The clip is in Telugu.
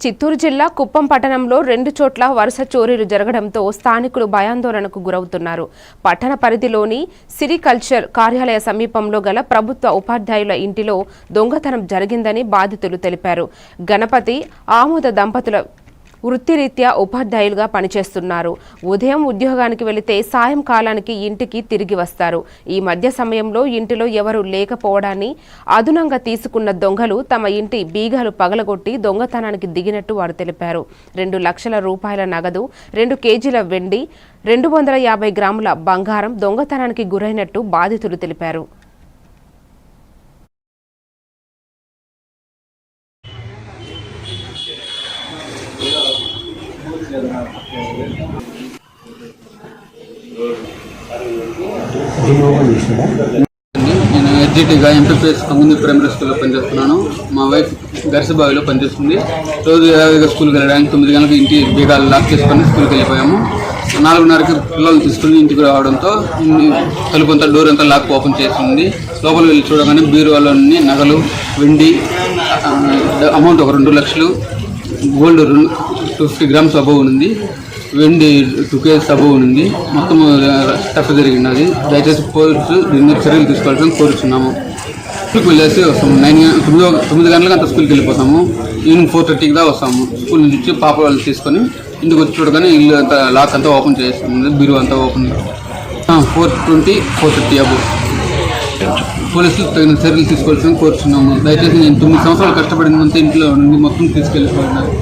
చిత్తూరు జిల్లా కుప్పం పట్టణంలో 2 చోట్ల వరుస చోరీలు జరగడంతో స్థానికులు భయాందోళనకు గురవుతున్నారు. పట్టణ పరిధిలోని సిరికల్చర్ కార్యాలయ సమీపంలో గల ప్రభుత్వ ఉపాధ్యాయుల ఇంటిలో దొంగతనం జరిగిందని బాధితులు తెలిపారు. గణపతి ఆమోద దంపతుల వృత్తిరీత్యా ఉపాధ్యాయులుగా పనిచేస్తున్నారు. ఉదయం ఉద్యోగానికి వెళితే సాయంకాలానికి ఇంటికి తిరిగి వస్తారు. ఈ మధ్య సమయంలో ఇంటిలో ఎవరూ లేకపోవడాన్ని అదునంగా తీసుకున్న దొంగలు తమ ఇంటి బీగాలు పగలగొట్టి దొంగతనానికి దిగినట్టు వారు తెలిపారు. 2 లక్షల రూపాయల నగదు, 2 కేజీల వెండి, 250 గ్రాముల బంగారం దొంగతనానికి గురైనట్టు బాధితులు తెలిపారు. నేను ఎడ్జిటీగా ఎంపీపీఎస్ కమ్యూనిటీ ప్రైమరీ స్కూల్లో పనిచేస్తున్నాను. మా వైఫ్ గరిసబావిలో పనిచేస్తుంది. రోజు స్కూల్కి వెళ్ళడానికి 9 గంటలకు ఇంటి బీగాలు లాక్ చేసుకొని స్కూల్కి వెళ్ళిపోయాము. 4:30కి పిల్లలు తీసుకుని ఇంటికి రావడంతో తలుపు అంతా డోర్ అంతా లాక్ ఓపెన్ చేసింది. లోపలికి వెళ్ళి చూడగానే బీరువాలోని నగలు, వెండి అమౌంట్ ఒక 2 లక్షలు, గోల్డ్ 250 గ్రామ్స్ అబౌవ్ ఉంది, వెండి 2 కేజీస్ అబౌవ్ ఉంది. మొత్తం స్టఫ్ జరిగినది. దయచేసి పోలీసు దీని మీద చర్యలు తీసుకోవాల్సిన కోరుచున్నాము. స్కూల్కి వెళ్ళేసి వస్తాము. 9 గంటలకు అంతా స్కూల్కి వెళ్ళిపోతాము. ఈవినింగ్ 4:30కి దా వస్తాము. స్కూల్ నుంచి పాప వాళ్ళు తీసుకొని ఇంటికి వచ్చి చూడగానే ఇల్లు అంతా లాక్ అంతా ఓపెన్ చేస్తుంది, బీరు అంతా ఓపెన్ 4:20, 4:30 అబౌవ్. పోలీసులు తగిన చర్యలు తీసుకోవాల్సిన కోరుచున్నాము. దయచేసి నేను 9 సంవత్సరాలు కష్టపడినంత ఇంట్లో నుండి మొత్తం తీసుకెళ్ళిపోయినాను.